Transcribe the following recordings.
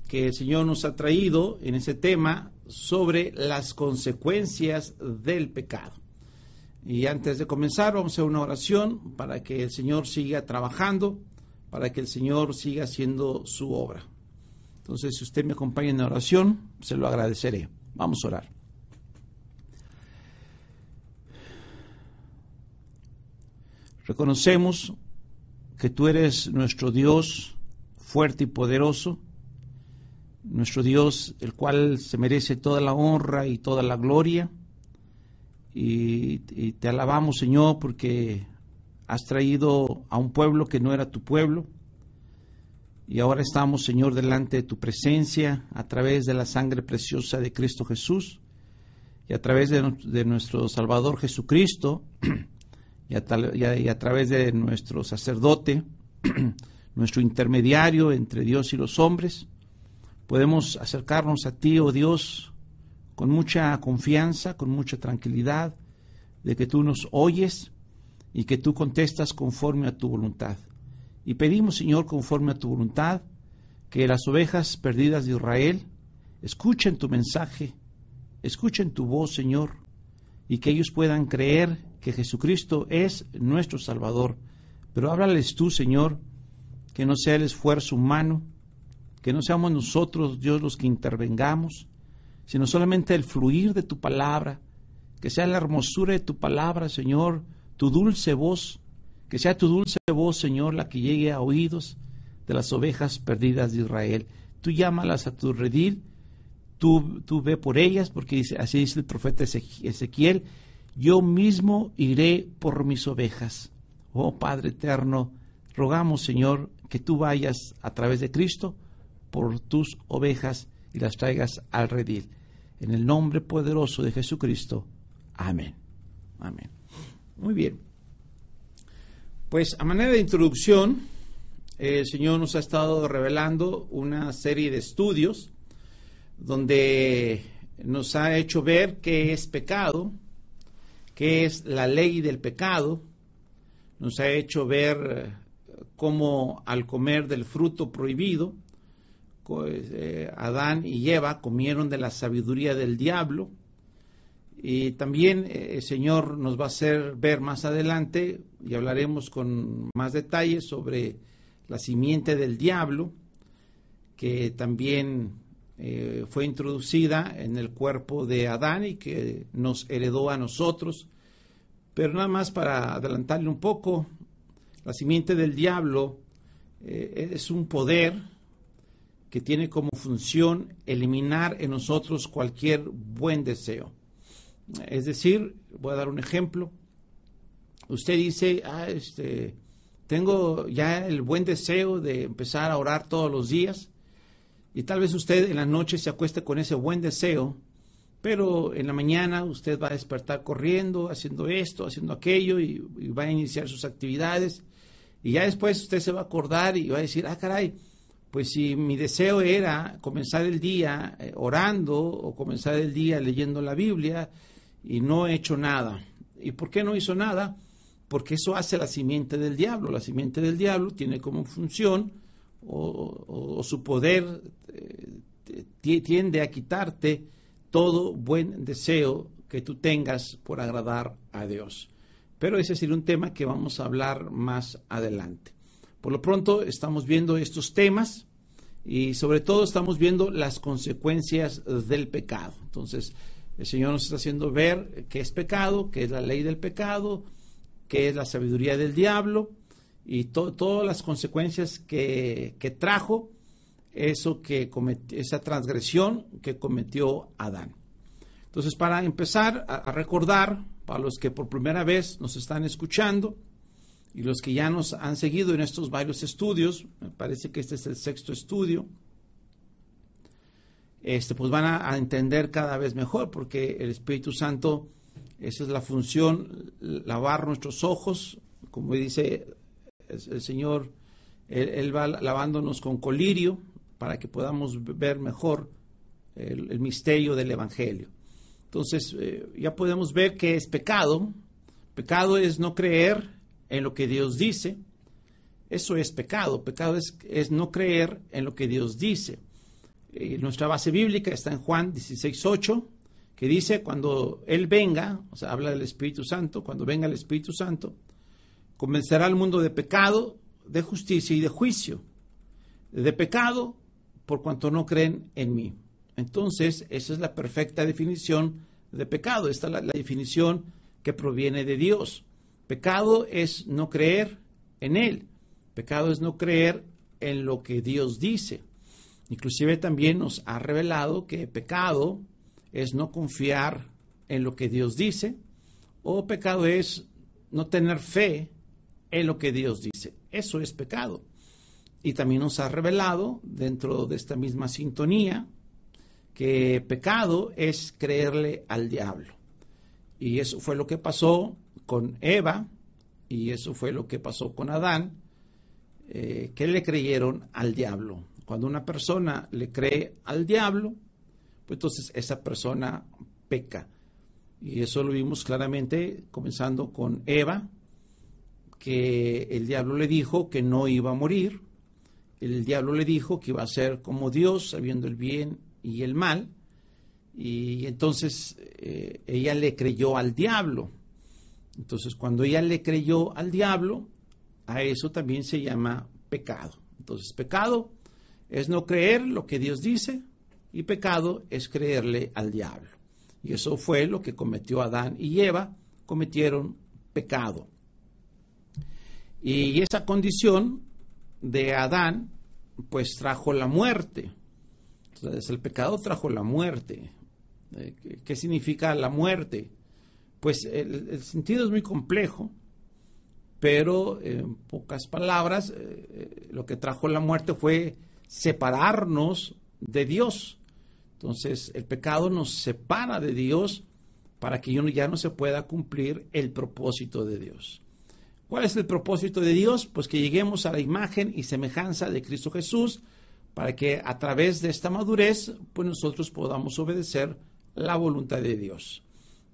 que el Señor nos ha traído en ese tema sobre las consecuencias del pecado. Y antes de comenzar vamos a hacer una oración para que el Señor siga trabajando, para que el Señor siga haciendo su obra. Entonces, si usted me acompaña en la oración, se lo agradeceré. Vamos a orar. Reconocemos que tú eres nuestro Dios fuerte y poderoso, nuestro Dios el cual se merece toda la honra y toda la gloria, y te alabamos, Señor, porque has traído a un pueblo que no era tu pueblo, y ahora estamos, Señor, delante de tu presencia a través de la sangre preciosa de Cristo Jesús y a través de nuestro Salvador Jesucristo y a través de nuestro sacerdote, nuestro intermediario entre Dios y los hombres. Podemos acercarnos a ti, oh Dios, con mucha confianza, con mucha tranquilidad, de que tú nos oyes y que tú contestas conforme a tu voluntad. Y pedimos, Señor, conforme a tu voluntad, que las ovejas perdidas de Israel escuchen tu mensaje, escuchen tu voz, Señor, y que ellos puedan creer que Jesucristo es nuestro Salvador. Pero háblales tú, Señor, que no sea el esfuerzo humano, que no seamos nosotros, Dios, los que intervengamos, sino solamente el fluir de tu palabra, que sea la hermosura de tu palabra, Señor, tu dulce voz, que sea tu dulce voz, Señor, la que llegue a oídos de las ovejas perdidas de Israel. Tú llámalas a tu redil, tú ve por ellas, porque así dice el profeta Ezequiel, yo mismo iré por mis ovejas. Oh Padre eterno, rogamos, Señor, que tú vayas a través de Cristo por tus ovejas y las traigas al redil. En el nombre poderoso de Jesucristo. Amén. Amén. Muy bien. Pues a manera de introducción, el Señor nos ha estado revelando una serie de estudios donde nos ha hecho ver qué es pecado, qué es la ley del pecado, nos ha hecho ver cómo al comer del fruto prohibido, Adán y Eva comieron de la sabiduría del diablo, y también el Señor nos va a hacer ver más adelante, y hablaremos con más detalles sobre la simiente del diablo, que también fue introducida en el cuerpo de Adán y que nos heredó a nosotros. Pero nada más para adelantarle un poco, la simiente del diablo es un poder que tiene como función eliminar en nosotros cualquier buen deseo. Es decir, voy a dar un ejemplo. Usted dice, tengo ya el buen deseo de empezar a orar todos los días, y tal vez usted en la noche se acueste con ese buen deseo, pero en la mañana usted va a despertar corriendo, haciendo esto, haciendo aquello, y va a iniciar sus actividades, y ya después usted se va a acordar y va a decir, caray, pues si mi deseo era comenzar el día orando o comenzar el día leyendo la Biblia y no he hecho nada. ¿Y por qué no hizo nada? Porque eso hace la simiente del diablo. La simiente del diablo tiene como función o su poder tiende a quitarte todo buen deseo que tú tengas por agradar a Dios. Pero ese sería un tema que vamos a hablar más adelante. Por lo pronto estamos viendo estos temas y sobre todo estamos viendo las consecuencias del pecado. Entonces, el Señor nos está haciendo ver qué es pecado, qué es la ley del pecado, qué es la sabiduría del diablo y todas las consecuencias que trajo esa transgresión que cometió Adán. Entonces, para empezar a recordar, para los que por primera vez nos están escuchando y los que ya nos han seguido en estos varios estudios, me parece que este es el 6º estudio, pues van a entender cada vez mejor, porque el Espíritu Santo, esa es la función, lavar nuestros ojos, como dice el Señor, Él va lavándonos con colirio para que podamos ver mejor el misterio del Evangelio. Entonces, ya podemos ver que es pecado. Pecado es no creer en lo que Dios dice. Eso es pecado. Pecado es no creer en lo que Dios dice. Nuestra base bíblica está en Juan 16:8, que dice, cuando Él venga, o sea, habla del Espíritu Santo, cuando venga el Espíritu Santo, convencerá al mundo de pecado, de justicia y de juicio. De pecado, por cuanto no creen en mí. Entonces, esa es la perfecta definición de pecado. Esta es la definición que proviene de Dios. Pecado es no creer en Él. Pecado es no creer en lo que Dios dice. Inclusive también nos ha revelado que pecado es no confiar en lo que Dios dice, o pecado es no tener fe en lo que Dios dice. Eso es pecado. Y también nos ha revelado, dentro de esta misma sintonía, que pecado es creerle al diablo. Y eso fue lo que pasó con Eva, y eso fue lo que pasó con Adán, que le creyeron al diablo. Cuando una persona le cree al diablo, pues entonces esa persona peca. Y eso lo vimos claramente comenzando con Eva, que el diablo le dijo que no iba a morir. El diablo le dijo que iba a ser como Dios, sabiendo el bien y el mal. Y entonces ella le creyó al diablo. Entonces, cuando ella le creyó al diablo, a eso también se llama pecado. Entonces, pecado es no creer lo que Dios dice, y pecado es creerle al diablo. Y eso fue lo que cometió Adán y Eva, cometieron pecado. Y esa condición de Adán, pues trajo la muerte. Entonces, el pecado trajo la muerte. ¿Qué significa la muerte? Pues el sentido es muy complejo, pero en pocas palabras, lo que trajo la muerte fue separarnos de Dios. Entonces, el pecado nos separa de Dios para que ya no se pueda cumplir el propósito de Dios. ¿Cuál es el propósito de Dios? Pues que lleguemos a la imagen y semejanza de Cristo Jesús, para que a través de esta madurez, pues nosotros podamos obedecer la voluntad de Dios.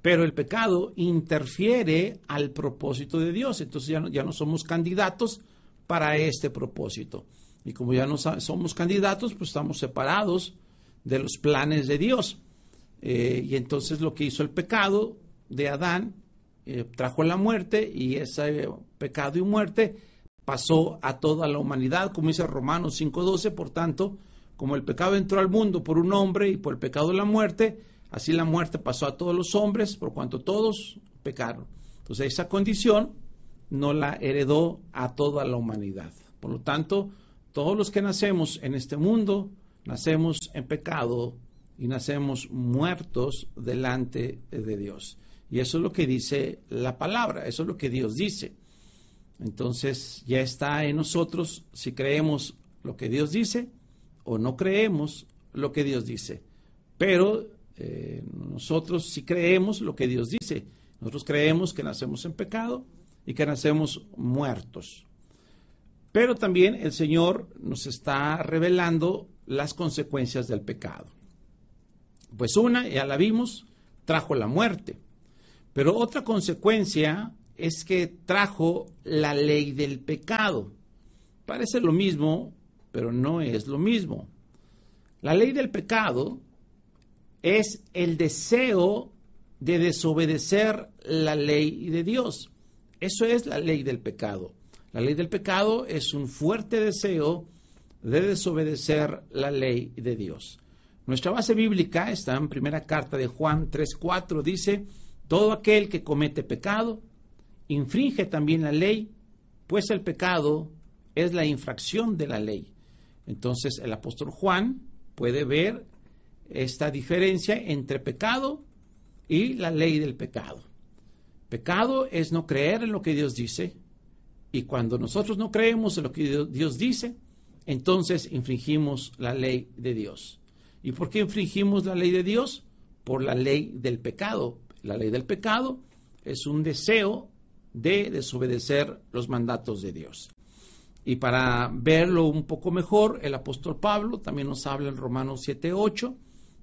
Pero el pecado interfiere al propósito de Dios, entonces ya no somos candidatos para este propósito. Y como ya no somos candidatos, pues estamos separados de los planes de Dios. Y entonces lo que hizo el pecado de Adán trajo la muerte, y ese pecado y muerte pasó a toda la humanidad, como dice Romanos 5:12. Por tanto, como el pecado entró al mundo por un hombre y por el pecado la muerte, así la muerte pasó a todos los hombres por cuanto todos pecaron. Entonces esa condición no la heredó a toda la humanidad. Por lo tanto, todos los que nacemos en este mundo, nacemos en pecado y nacemos muertos delante de Dios. Y eso es lo que dice la palabra, eso es lo que Dios dice. Entonces ya está en nosotros si creemos lo que Dios dice o no creemos lo que Dios dice. Pero nosotros sí creemos lo que Dios dice. Nosotros creemos que nacemos en pecado y que nacemos muertos. Pero también el Señor nos está revelando las consecuencias del pecado. Pues una, ya la vimos, trajo la muerte. Pero otra consecuencia es que trajo la ley del pecado. Parece lo mismo, pero no es lo mismo. La ley del pecado es el deseo de desobedecer la ley de Dios. Eso es la ley del pecado. La ley del pecado es un fuerte deseo de desobedecer la ley de Dios. Nuestra base bíblica está en primera carta de Juan 3:4, dice: todo aquel que comete pecado infringe también la ley, pues el pecado es la infracción de la ley. Entonces el apóstol Juan puede ver esta diferencia entre pecado y la ley del pecado. Pecado es no creer en lo que Dios dice, y cuando nosotros no creemos en lo que Dios dice, entonces infringimos la ley de Dios. ¿Y por qué infringimos la ley de Dios? Por la ley del pecado. La ley del pecado es un deseo de desobedecer los mandatos de Dios. Y para verlo un poco mejor, el apóstol Pablo también nos habla en Romanos 7:8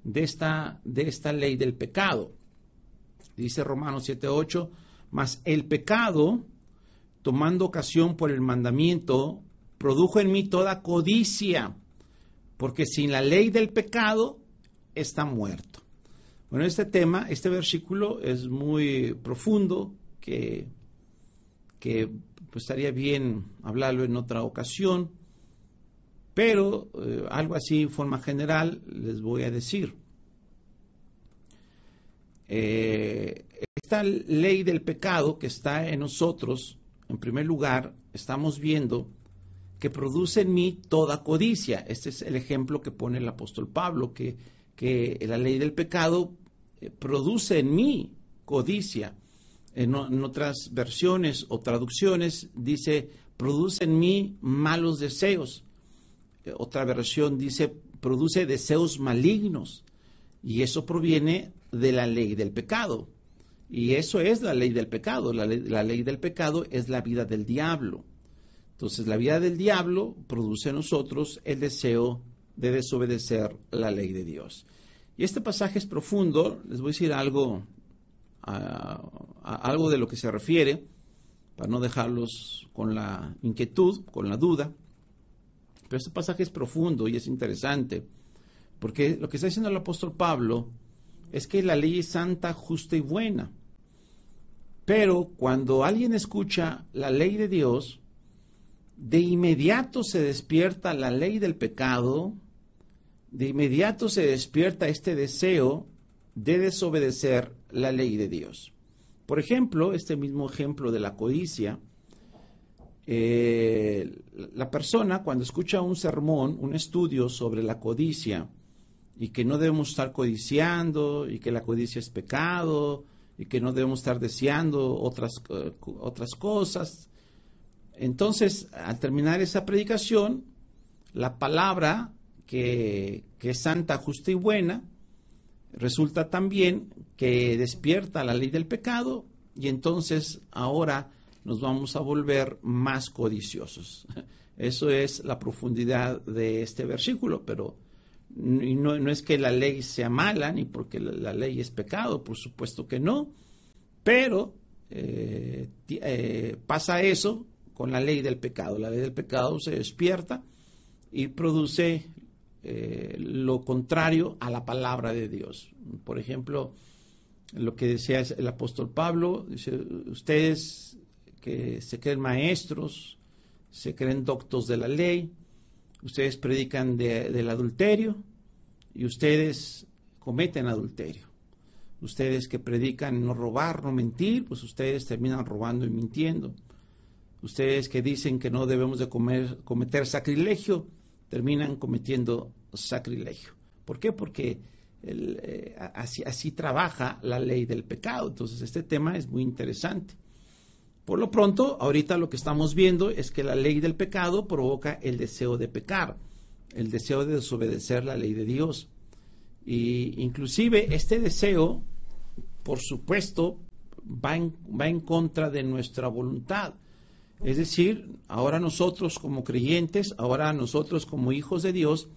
de esta ley del pecado. Dice Romanos 7:8: mas el pecado, tomando ocasión por el mandamiento, produjo en mí toda codicia, porque sin la ley del pecado está muerto. Bueno, este tema, este versículo es muy profundo, que pues estaría bien hablarlo en otra ocasión, pero algo así en forma general les voy a decir. Esta ley del pecado que está en nosotros, en primer lugar, estamos viendo que produce en mí toda codicia. Este es el ejemplo que pone el apóstol Pablo, que la ley del pecado produce en mí codicia. En otras versiones o traducciones dice, produce en mí malos deseos. Otra versión dice, produce deseos malignos. Y eso proviene de la ley del pecado. Y eso es la ley del pecado. La ley del pecado es la vida del diablo. Entonces, la vida del diablo produce en nosotros el deseo de desobedecer la ley de Dios. Y este pasaje es profundo. Les voy a decir algo de lo que se refiere, para no dejarlos con la inquietud, con la duda. Pero este pasaje es profundo y es interesante, porque lo que está diciendo el apóstol Pablo es que la ley es santa, justa y buena. Pero cuando alguien escucha la ley de Dios, de inmediato se despierta la ley del pecado, de inmediato se despierta este deseo de desobedecer la ley de Dios. Por ejemplo, este mismo ejemplo de la codicia, la persona cuando escucha un sermón, un estudio sobre la codicia, y que no debemos estar codiciando, y que la codicia es pecado, y que no debemos estar deseando otras cosas. Entonces, al terminar esa predicación, la palabra que es santa, justa y buena, resulta también que despierta la ley del pecado, y entonces ahora nos vamos a volver más codiciosos. Eso es la profundidad de este versículo, pero no es que la ley sea mala, ni porque la ley es pecado, por supuesto que no, pero pasa eso con la ley del pecado. La ley del pecado se despierta y produce lo contrario a la palabra de Dios. Por ejemplo, lo que decía el apóstol Pablo, dice, ustedes que se creen maestros, se creen doctos de la ley, ustedes predican del adulterio y ustedes cometen adulterio. Ustedes que predican no robar, no mentir, pues ustedes terminan robando y mintiendo. Ustedes que dicen que no debemos de cometer sacrilegio, terminan cometiendo sacrilegio. ¿Por qué? Porque así trabaja la ley del pecado. Entonces este tema es muy interesante. Por lo pronto, ahorita lo que estamos viendo es que la ley del pecado provoca el deseo de pecar, el deseo de desobedecer la ley de Dios. Y inclusive este deseo, por supuesto, va en contra de nuestra voluntad. Es decir, ahora nosotros como creyentes, ahora nosotros como hijos de Dios,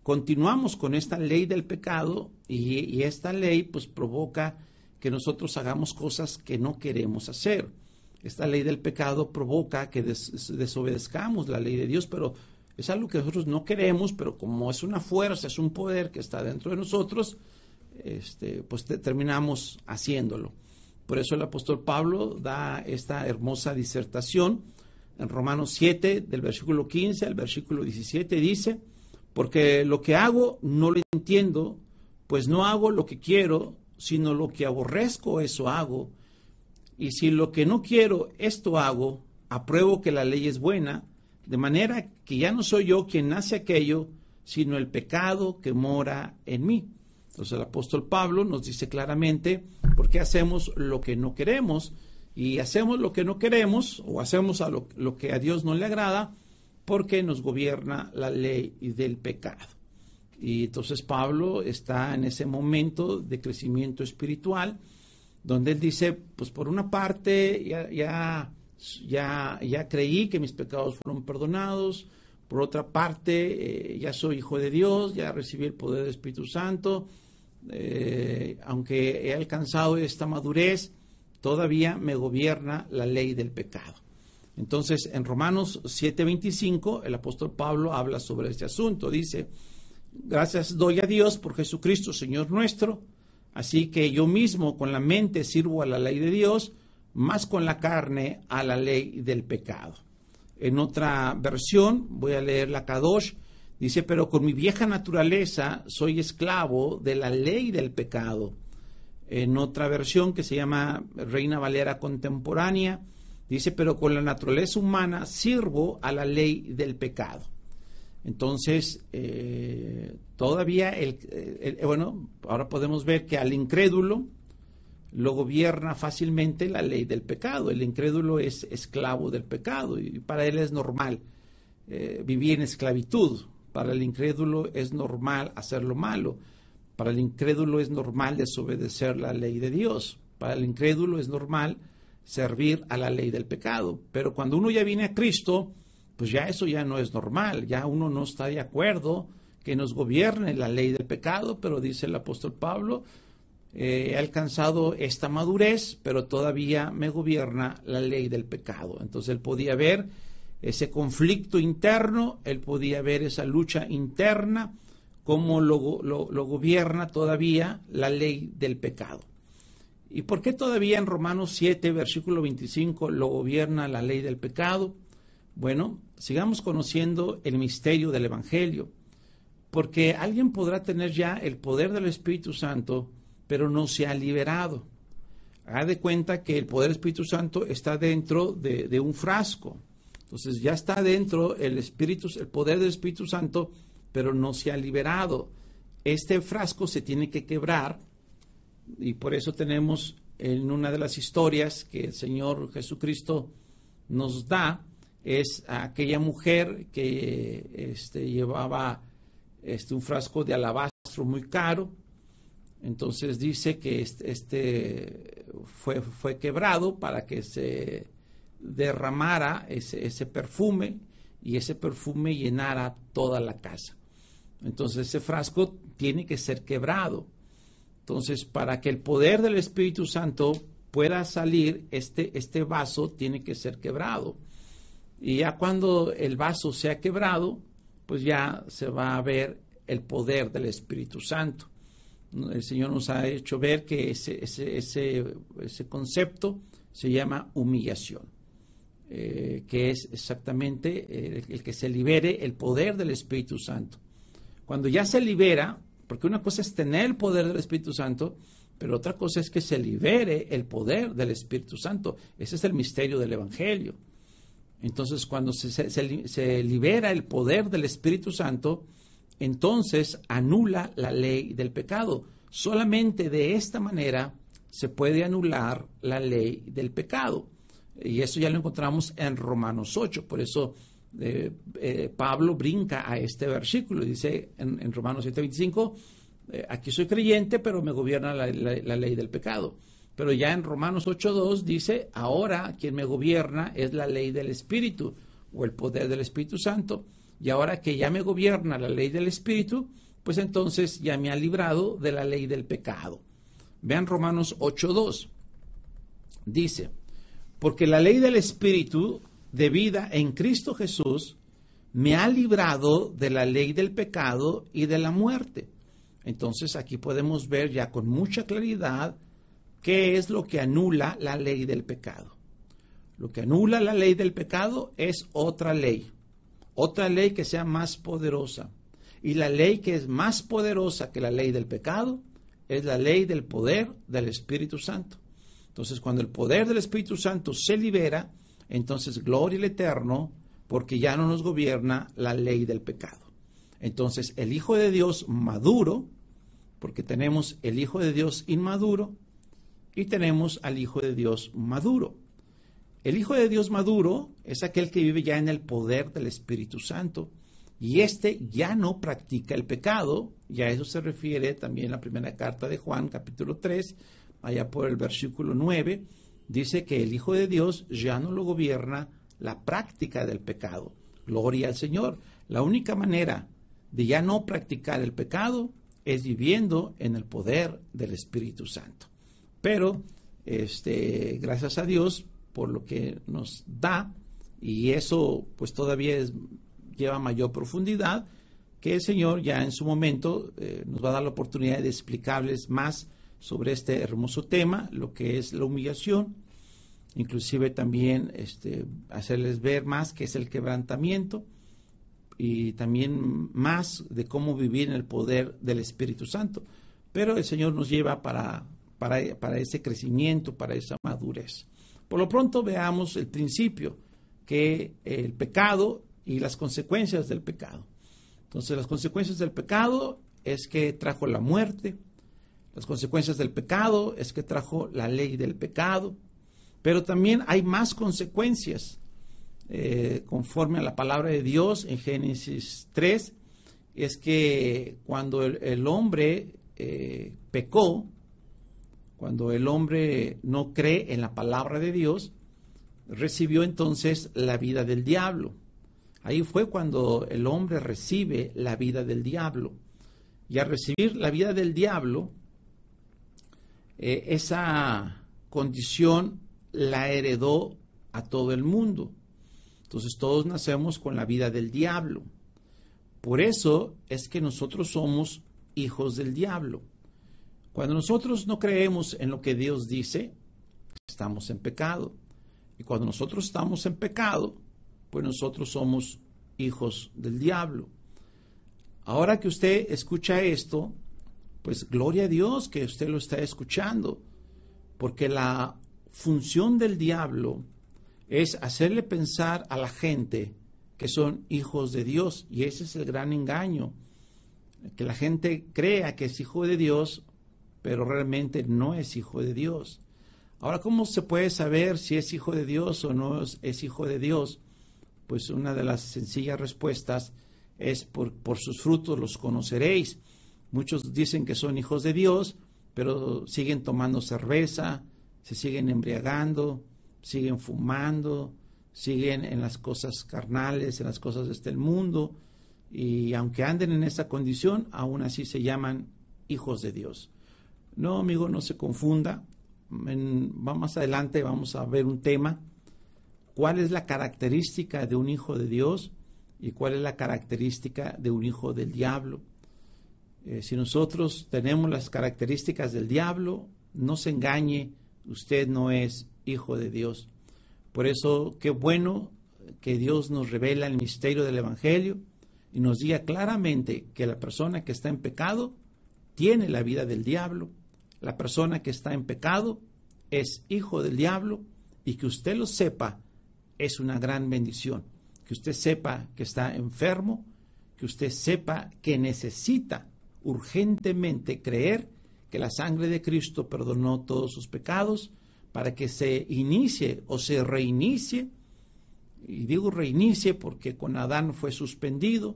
continuamos con esta ley del pecado y esta ley pues provoca que nosotros hagamos cosas que no queremos hacer. Esta ley del pecado provoca que desobedezcamos la ley de Dios, pero es algo que nosotros no queremos, pero como es una fuerza, es un poder que está dentro de nosotros, pues terminamos haciéndolo. Por eso el apóstol Pablo da esta hermosa disertación en Romanos 7, del versículo 15 al versículo 17, dice, porque lo que hago no lo entiendo, pues no hago lo que quiero, sino lo que aborrezco, eso hago. Y si lo que no quiero, esto hago, apruebo que la ley es buena, de manera que ya no soy yo quien hace aquello, sino el pecado que mora en mí. Entonces el apóstol Pablo nos dice claramente por qué hacemos lo que no queremos, y hacemos lo que no queremos, o hacemos lo que a Dios no le agrada, porque nos gobierna la ley del pecado. Y entonces Pablo está en ese momento de crecimiento espiritual, donde él dice, pues por una parte ya creí que mis pecados fueron perdonados, por otra parte ya soy hijo de Dios, ya recibí el poder del Espíritu Santo, aunque he alcanzado esta madurez, todavía me gobierna la ley del pecado. Entonces en Romanos 7:25 el apóstol Pablo habla sobre este asunto, dice, Gracias doy a Dios por Jesucristo, Señor nuestro. Así que yo mismo con la mente sirvo a la ley de Dios, más con la carne a la ley del pecado. En otra versión, voy a leer la Kadosh, dice, pero con mi vieja naturaleza soy esclavo de la ley del pecado. En otra versión que se llama Reina Valera Contemporánea, dice, pero con la naturaleza humana sirvo a la ley del pecado. Entonces, todavía, bueno, ahora podemos ver que al incrédulo lo gobierna fácilmente la ley del pecado. El incrédulo es esclavo del pecado y para él es normal vivir en esclavitud. Para el incrédulo es normal hacer lo malo. Para el incrédulo es normal desobedecer la ley de Dios. Para el incrédulo es normal servir a la ley del pecado. Pero cuando uno ya viene a Cristo, pues ya eso ya no es normal. Ya uno no está de acuerdo que nos gobierne la ley del pecado, pero dice el apóstol Pablo, he alcanzado esta madurez, pero todavía me gobierna la ley del pecado. Entonces él podía ver ese conflicto interno, él podía ver esa lucha interna, cómo lo gobierna todavía la ley del pecado. ¿Y por qué todavía en Romanos 7, versículo 25, lo gobierna la ley del pecado? Bueno, sigamos conociendo el misterio del Evangelio, porque alguien podrá tener ya el poder del Espíritu Santo, pero no se ha liberado. Haga de cuenta que el poder del Espíritu Santo está dentro de un frasco. Entonces ya está dentro el poder del Espíritu Santo, pero no se ha liberado. Este frasco se tiene que quebrar y por eso tenemos en una de las historias que el Señor Jesucristo nos da, es a aquella mujer que llevaba un frasco de alabastro muy caro. Entonces dice que fue quebrado para que se derramara ese perfume y ese perfume llenara toda la casa. Entonces ese frasco tiene que ser quebrado. Entonces para que el poder del Espíritu Santo pueda salir, este vaso tiene que ser quebrado. Y ya cuando el vaso sea quebrado, pues ya se va a ver el poder del Espíritu Santo. El Señor nos ha hecho ver que ese concepto se llama humillación, que es exactamente el que se libere el poder del Espíritu Santo. Cuando ya se libera, porque una cosa es tener el poder del Espíritu Santo, pero otra cosa es que se libere el poder del Espíritu Santo. Ese es el misterio del Evangelio. Entonces, cuando se libera el poder del Espíritu Santo, entonces anula la ley del pecado. Solamente de esta manera se puede anular la ley del pecado. Y eso ya lo encontramos en Romanos 8. Por eso Pablo brinca a este versículo. Dice en Romanos 7:25, aquí soy creyente, pero me gobierna la ley del pecado. Pero ya en Romanos 8:2 dice, ahora quien me gobierna es la ley del Espíritu o el poder del Espíritu Santo. Y ahora que ya me gobierna la ley del Espíritu, pues entonces ya me ha librado de la ley del pecado. Vean Romanos 8:2. Dice, porque la ley del Espíritu de vida en Cristo Jesús me ha librado de la ley del pecado y de la muerte. Entonces aquí podemos ver ya con mucha claridad qué es lo que anula la ley del pecado. Lo que anula la ley del pecado es otra ley que sea más poderosa. Y la ley que es más poderosa que la ley del pecado es la ley del poder del Espíritu Santo. Entonces, cuando el poder del Espíritu Santo se libera, entonces gloria al Eterno, porque ya no nos gobierna la ley del pecado. Entonces, el Hijo de Dios maduro, porque tenemos el Hijo de Dios inmaduro y tenemos al Hijo de Dios maduro. El Hijo de Dios maduro es aquel que vive ya en el poder del Espíritu Santo y ya no practica el pecado, y a eso se refiere también la primera carta de Juan, capítulo 3, allá por el versículo 9, dice que el Hijo de Dios ya no lo gobierna la práctica del pecado. Gloria al Señor. La única manera de ya no practicar el pecado es viviendo en el poder del Espíritu Santo. Pero, gracias a Dios por lo que nos da, y eso pues todavía lleva mayor profundidad, que el Señor ya en su momento nos va a dar la oportunidad de explicarles más sobre este hermoso tema, lo que es la humillación, inclusive también hacerles ver más qué es el quebrantamiento y también más de cómo vivir en el poder del Espíritu Santo. Pero el Señor nos lleva para ese crecimiento, para esa madurez. Por lo pronto veamos el principio, que el pecado y las consecuencias del pecado. Entonces, las consecuencias del pecado es que trajo la muerte, las consecuencias del pecado es que trajo la ley del pecado, pero también hay más consecuencias, conforme a la palabra de Dios en Génesis 3, es que cuando el hombre pecó, cuando el hombre no cree en la palabra de Dios, recibió entonces la vida del diablo. Ahí fue cuando el hombre recibe la vida del diablo. Y al recibir la vida del diablo, esa condición la heredó a todo el mundo. Entonces todos nacemos con la vida del diablo. Por eso es que nosotros somos hijos del diablo. Cuando nosotros no creemos en lo que Dios dice, estamos en pecado. Y cuando nosotros estamos en pecado, pues nosotros somos hijos del diablo. Ahora que usted escucha esto, pues gloria a Dios que usted lo está escuchando, porque la función del diablo es hacerle pensar a la gente que son hijos de Dios, y ese es el gran engaño, que la gente crea que es hijo de Dios, pero realmente no es hijo de Dios. Ahora, ¿cómo se puede saber si es hijo de Dios o no es hijo de Dios? Pues una de las sencillas respuestas es por sus frutos los conoceréis. Muchos dicen que son hijos de Dios, pero siguen tomando cerveza, se siguen embriagando, siguen fumando, siguen en las cosas carnales, en las cosas de este mundo, y aunque anden en esa condición, aún así se llaman hijos de Dios. No, amigo, no se confunda. Más adelante vamos a ver un tema, cuál es la característica de un hijo de Dios y cuál es la característica de un hijo del diablo. Si nosotros tenemos las características del diablo, no se engañe, usted no es hijo de Dios. Por eso, qué bueno que Dios nos revela el misterio del Evangelio y nos diga claramente que la persona que está en pecado tiene la vida del diablo. La persona que está en pecado es hijo del diablo, y que usted lo sepa es una gran bendición. Que usted sepa que está enfermo, que usted sepa que necesita urgentemente creer que la sangre de Cristo perdonó todos sus pecados para que se inicie o se reinicie, y digo reinicie porque con Adán fue suspendido,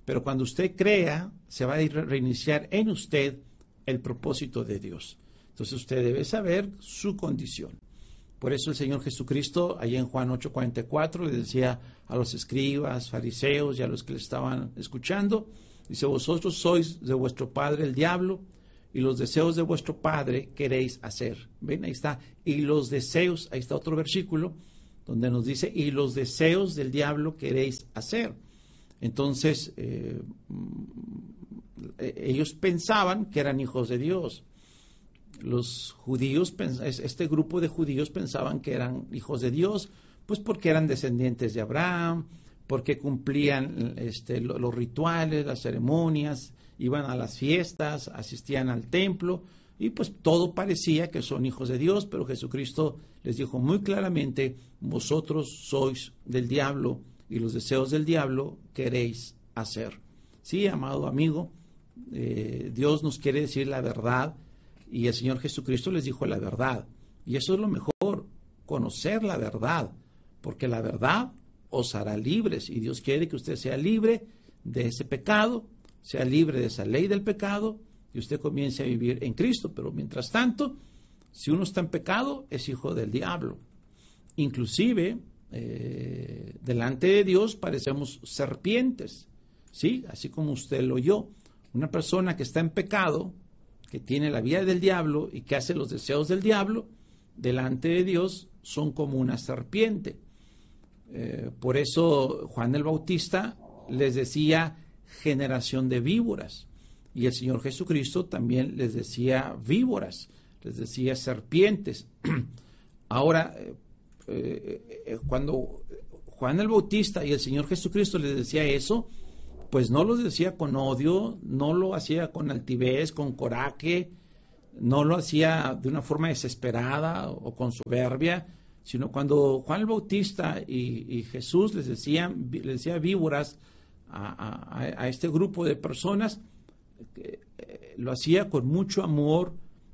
pero cuando usted crea se va a reiniciar en usted el propósito de Dios. Entonces usted debe saber su condición. Por eso el Señor Jesucristo, allá en Juan 8:44, le decía a los escribas, fariseos y a los que le estaban escuchando, dice, vosotros sois de vuestro padre el diablo, y los deseos de vuestro padre queréis hacer. ¿Ven? Ahí está. Y los deseos, ahí está otro versículo, donde nos dice, y los deseos del diablo queréis hacer. Entonces, ellos pensaban que eran hijos de Dios. Los judíos, este grupo de judíos pensaban que eran hijos de Dios, pues porque eran descendientes de Abraham, porque cumplían los rituales, las ceremonias, iban a las fiestas, asistían al templo, y pues todo parecía que son hijos de Dios, pero Jesucristo les dijo muy claramente, vosotros sois del diablo, y los deseos del diablo queréis hacer. Sí, amado amigo, Dios nos quiere decir la verdad, y el Señor Jesucristo les dijo la verdad, y eso es lo mejor, conocer la verdad, porque la verdad os hará libres, y Dios quiere que usted sea libre de ese pecado, sea libre de esa ley del pecado, y usted comience a vivir en Cristo. Pero mientras tanto, si uno está en pecado, es hijo del diablo. Inclusive, delante de Dios parecemos serpientes, ¿sí? Así como usted lo oyó. Una persona que está en pecado, que tiene la vida del diablo y que hace los deseos del diablo, delante de Dios son como una serpiente. Por eso Juan el Bautista les decía, generación de víboras. Y el Señor Jesucristo también les decía víboras, les decía serpientes. Ahora, cuando Juan el Bautista y el Señor Jesucristo les decía eso, pues no los decía con odio, no lo hacía con altivez, con coraje, no lo hacía de una forma desesperada o con soberbia, sino cuando Juan el Bautista y Jesús les decía víboras a este grupo de personas, lo hacía con mucho amor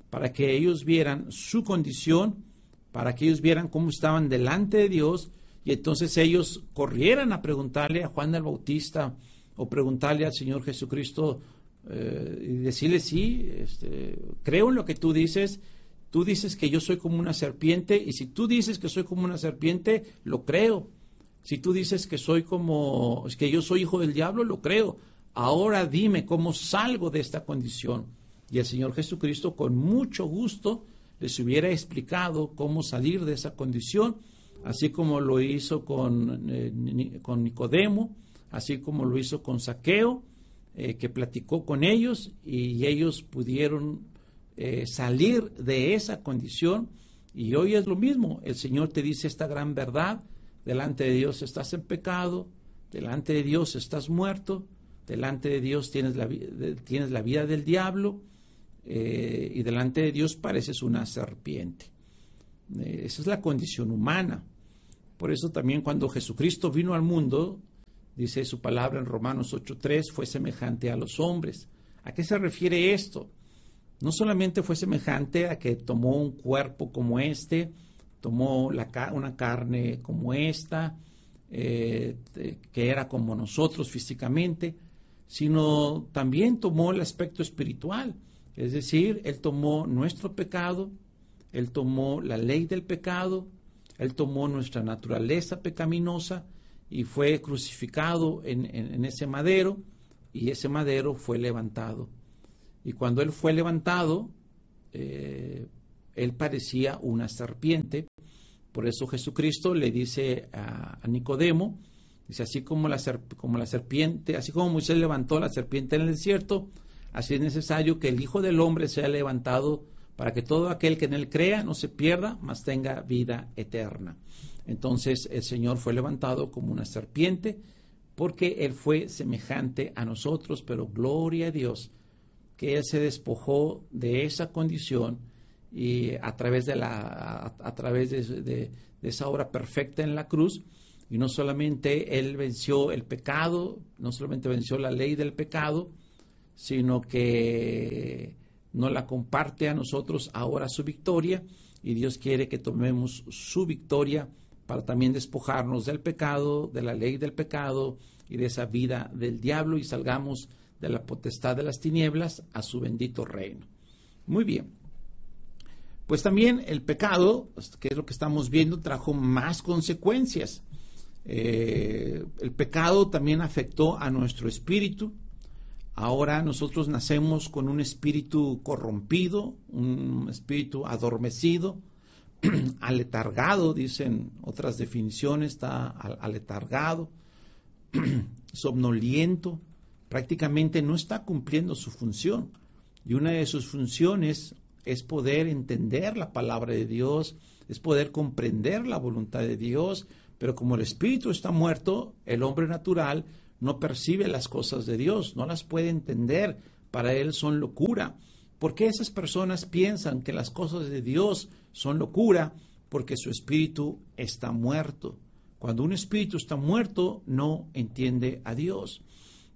para que ellos vieran su condición, para que ellos vieran cómo estaban delante de Dios, y entonces ellos corrieran a preguntarle a Juan el Bautista o preguntarle al Señor Jesucristo y decirle: sí, creo en lo que tú dices que yo soy como una serpiente, y si tú dices que soy como una serpiente, lo creo. Si tú dices que que yo soy hijo del diablo, lo creo. Ahora dime cómo salgo de esta condición. Y el Señor Jesucristo con mucho gusto les hubiera explicado cómo salir de esa condición, así como lo hizo con Nicodemo, así como lo hizo con Zaqueo, que platicó con ellos y ellos pudieron salir de esa condición. Y hoy es lo mismo, el Señor te dice esta gran verdad: delante de Dios estás en pecado, delante de Dios estás muerto, delante de Dios tienes la vida del diablo, y delante de Dios pareces una serpiente. Esa es la condición humana. Por eso también cuando Jesucristo vino al mundo, dice su palabra en Romanos 8:3, fue semejante a los hombres. ¿A qué se refiere esto? No solamente fue semejante a que tomó un cuerpo como tomó una carne como esta, que era como nosotros físicamente, sino también tomó el aspecto espiritual. Es decir, Él tomó nuestro pecado, Él tomó la ley del pecado, Él tomó nuestra naturaleza pecaminosa y fue crucificado en ese madero, y ese madero fue levantado. Y cuando Él fue levantado, Él parecía una serpiente. Por eso Jesucristo le dice a Nicodemo, dice: así como la serpiente, así como Moisés levantó la serpiente en el desierto, así es necesario que el Hijo del Hombre sea levantado, para que todo aquel que en Él crea no se pierda, mas tenga vida eterna. Entonces el Señor fue levantado como una serpiente, porque Él fue semejante a nosotros, pero gloria a Dios, que Él se despojó de esa condición, y a través de esa obra perfecta en la cruz, y no solamente Él venció el pecado, no solamente venció la ley del pecado, sino que nos la comparte a nosotros ahora su victoria, y Dios quiere que tomemos su victoria para también despojarnos del pecado, de la ley del pecado y de esa vida del diablo, y salgamos de la potestad de las tinieblas a su bendito reino. Muy bien. Pues también el pecado, que es lo que estamos viendo, trajo más consecuencias. El pecado también afectó a nuestro espíritu. Ahora nosotros nacemos con un espíritu corrompido, un espíritu adormecido, aletargado, dicen otras definiciones, está aletargado, somnoliento, prácticamente no está cumpliendo su función. Y una de sus funciones es poder entender la palabra de Dios, es poder comprender la voluntad de Dios, pero como el espíritu está muerto, el hombre natural no percibe las cosas de Dios, no las puede entender, para él son locura. ¿Por qué esas personas piensan que las cosas de Dios son locura? Porque su espíritu está muerto. Cuando un espíritu está muerto, no entiende a Dios.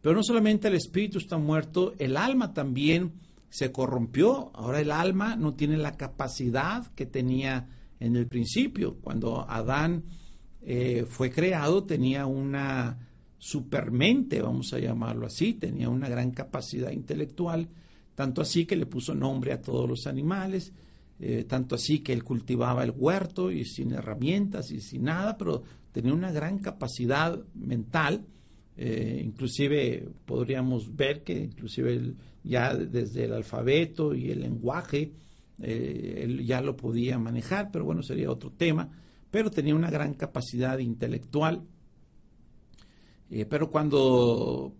Pero no solamente el espíritu está muerto, el alma también se corrompió. Ahora el alma no tiene la capacidad que tenía en el principio. Cuando Adán fue creado, tenía una supermente, vamos a llamarlo así, tenía una gran capacidad intelectual, tanto así que le puso nombre a todos los animales, tanto así que él cultivaba el huerto y sin herramientas y sin nada, pero tenía una gran capacidad mental. Inclusive podríamos ver que inclusive ya desde el alfabeto y el lenguaje él ya lo podía manejar, pero bueno, sería otro tema. Pero tenía una gran capacidad intelectual. Pero cuando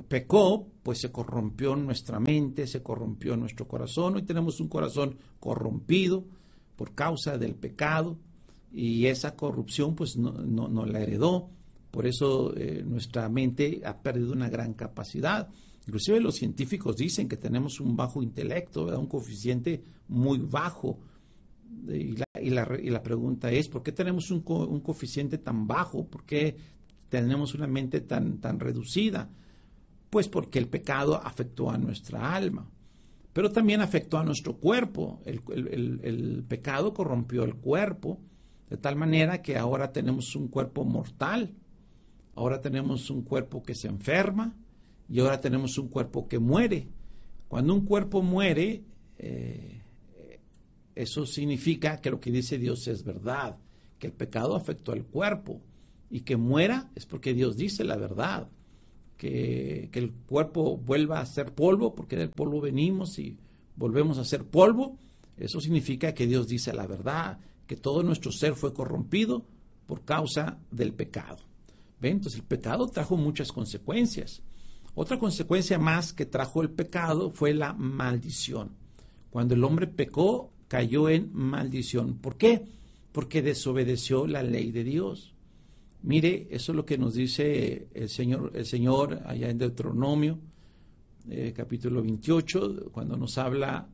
pecó, pues se corrompió nuestra mente, se corrompió nuestro corazón. Hoy tenemos un corazón corrompido por causa del pecado, y esa corrupción pues no la heredó. Por eso nuestra mente ha perdido una gran capacidad. Inclusive los científicos dicen que tenemos un bajo intelecto, ¿verdad? Un coeficiente muy bajo. Y la pregunta es, ¿por qué tenemos un coeficiente tan bajo? ¿Por qué tenemos una mente tan reducida? Pues porque el pecado afectó a nuestra alma, pero también afectó a nuestro cuerpo. El pecado corrompió el cuerpo, de tal manera que ahora tenemos un cuerpo mortal, ahora tenemos un cuerpo que se enferma, y ahora tenemos un cuerpo que muere. Cuando un cuerpo muere, eso significa que lo que dice Dios es verdad, que el pecado afectó al cuerpo, y que muera es porque Dios dice la verdad, que el cuerpo vuelva a ser polvo, porque del polvo venimos y volvemos a ser polvo. Eso significa que Dios dice la verdad, que todo nuestro ser fue corrompido por causa del pecado. ¿Ven? Entonces el pecado trajo muchas consecuencias. Otra consecuencia más que trajo el pecado fue la maldición. Cuando el hombre pecó, cayó en maldición. ¿Por qué? Porque desobedeció la ley de Dios. Mire, eso es lo que nos dice el Señor allá en Deuteronomio, capítulo 28, cuando nos habla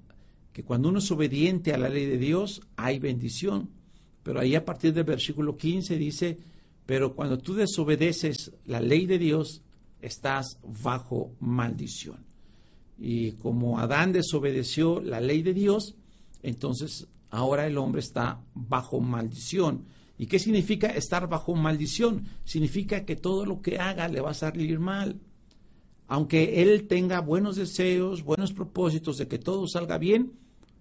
que cuando uno es obediente a la ley de Dios, hay bendición. Pero ahí a partir del versículo 15 dice, pero cuando tú desobedeces la ley de Dios, estás bajo maldición. Y como Adán desobedeció la ley de Dios, entonces ahora el hombre está bajo maldición. ¿Y qué significa estar bajo maldición? Significa que todo lo que haga le va a salir mal. Aunque él tenga buenos deseos, buenos propósitos de que todo salga bien,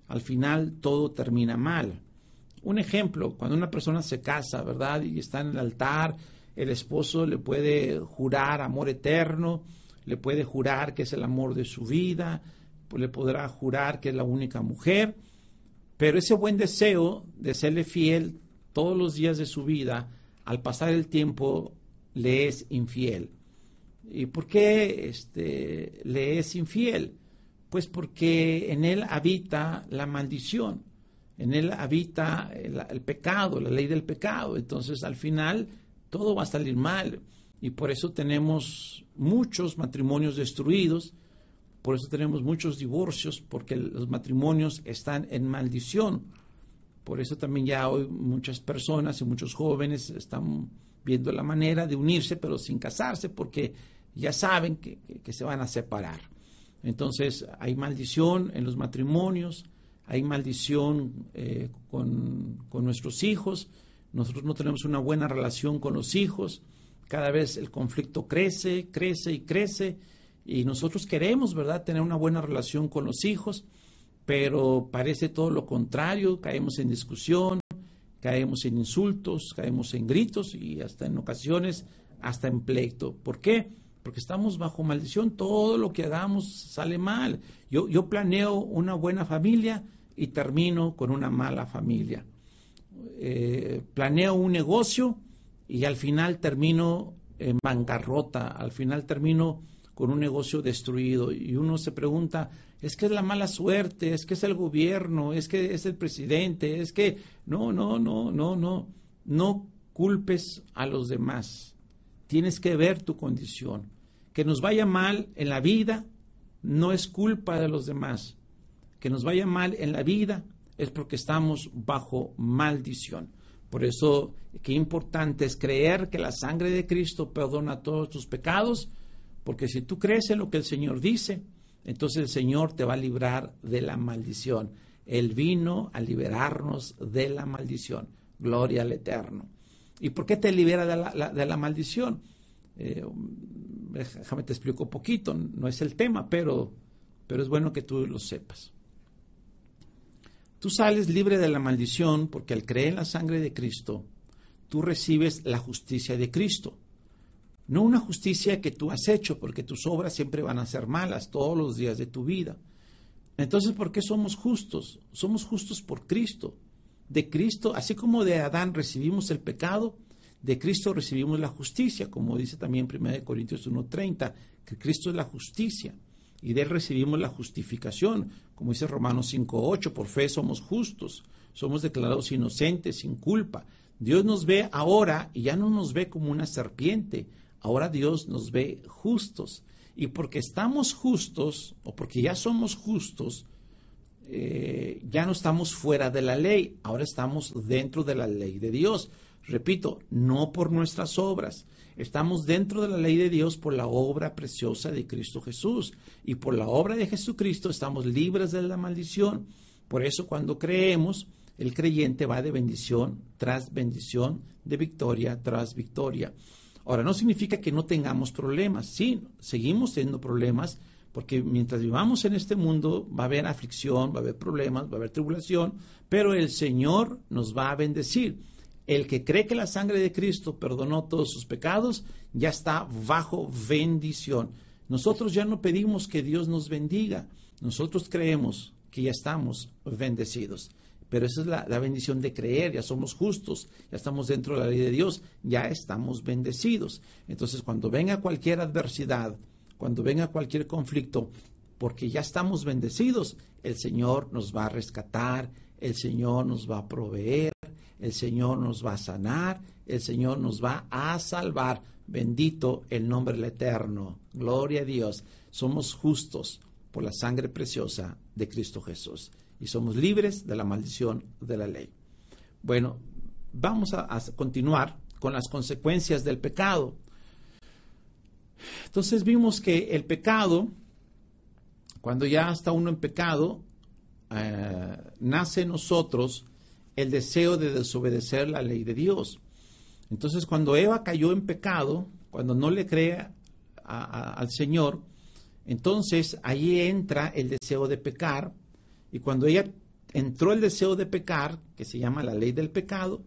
al final todo termina mal. Un ejemplo, cuando una persona se casa, ¿verdad? Y está en el altar, el esposo le puede jurar amor eterno, le puede jurar que es el amor de su vida, pues le podrá jurar que es la única mujer, pero ese buen deseo de serle fiel todos los días de su vida, al pasar el tiempo, le es infiel. ¿Y por qué le es infiel? Pues porque en él habita la maldición, en él habita el pecado, la ley del pecado. Entonces, al final, todo va a salir mal. Y por eso tenemos muchos matrimonios destruidos, por eso tenemos muchos divorcios, porque los matrimonios están en maldición. Por eso también ya hoy muchas personas y muchos jóvenes están viendo la manera de unirse, pero sin casarse, porque ya saben que se van a separar. Entonces hay maldición en los matrimonios, hay maldición con nuestros hijos. Nosotros no tenemos una buena relación con los hijos. Cada vez el conflicto crece, crece y crece. Y nosotros queremos, ¿verdad?, tener una buena relación con los hijos, pero parece todo lo contrario. Caemos en discusión, caemos en insultos, caemos en gritos y hasta en ocasiones hasta en pleito. ¿Por qué? Porque estamos bajo maldición. Todo lo que hagamos sale mal. Yo planeo una buena familia y termino con una mala familia. Planeo un negocio y al final termino en bancarrota, al final termino con un negocio destruido. Y uno se pregunta, es que es la mala suerte, es que es el gobierno, es que es el presidente, es que no culpes a los demás. Tienes que ver tu condición. Que nos vaya mal en la vida no es culpa de los demás. Que nos vaya mal en la vida es porque estamos bajo maldición. Por eso, qué importante es creer que la sangre de Cristo perdona todos tus pecados, porque si tú crees en lo que el Señor dice, entonces el Señor te va a librar de la maldición. Él vino a liberarnos de la maldición. Gloria al Eterno. ¿Y por qué te libera de la maldición? Déjame te explico un poquito, no es el tema, pero es bueno que tú lo sepas. Tú sales libre de la maldición porque al creer en la sangre de Cristo, tú recibes la justicia de Cristo. No una justicia que tú has hecho, porque tus obras siempre van a ser malas todos los días de tu vida. Entonces, ¿por qué somos justos? Somos justos por Cristo. De Cristo, así como de Adán recibimos el pecado, De Cristo recibimos la justicia, como dice también 1 Corintios 1:30, que Cristo es la justicia. Y de Él recibimos la justificación, como dice Romanos 5:8, por fe somos justos, somos declarados inocentes, sin culpa. Dios nos ve ahora y ya no nos ve como una serpiente, ahora Dios nos ve justos. Y porque estamos justos, o porque ya somos justos, ya no estamos fuera de la ley, ahora estamos dentro de la ley de Dios. Repito, no por nuestras obras, estamos dentro de la ley de Dios por la obra preciosa de Cristo Jesús. Y por la obra de Jesucristo estamos libres de la maldición. Por eso cuando creemos, el creyente va de bendición tras bendición, de victoria tras victoria. Ahora, no significa que no tengamos problemas. Sí, seguimos teniendo problemas, porque mientras vivamos en este mundo va a haber aflicción, va a haber problemas, va a haber tribulación, pero el Señor nos va a bendecir. El que cree que la sangre de Cristo perdonó todos sus pecados, ya está bajo bendición. Nosotros ya no pedimos que Dios nos bendiga, nosotros creemos que ya estamos bendecidos. Pero esa es la bendición de creer, ya somos justos, ya estamos dentro de la ley de Dios, ya estamos bendecidos. Entonces, cuando venga cualquier adversidad, cuando venga cualquier conflicto, porque ya estamos bendecidos, el Señor nos va a rescatar, el Señor nos va a proveer, el Señor nos va a sanar, el Señor nos va a salvar. Bendito el nombre del Eterno. Gloria a Dios. Somos justos por la sangre preciosa de Cristo Jesús. Y somos libres de la maldición de la ley. Bueno, vamos a continuar con las consecuencias del pecado. Entonces vimos que el pecado, cuando ya está uno en pecado, nace en nosotros el deseo de desobedecer la ley de Dios. Entonces cuando Eva cayó en pecado, cuando no le cree al Señor, entonces ahí entra el deseo de pecar. Y cuando ella entró el deseo de pecar, que se llama la ley del pecado,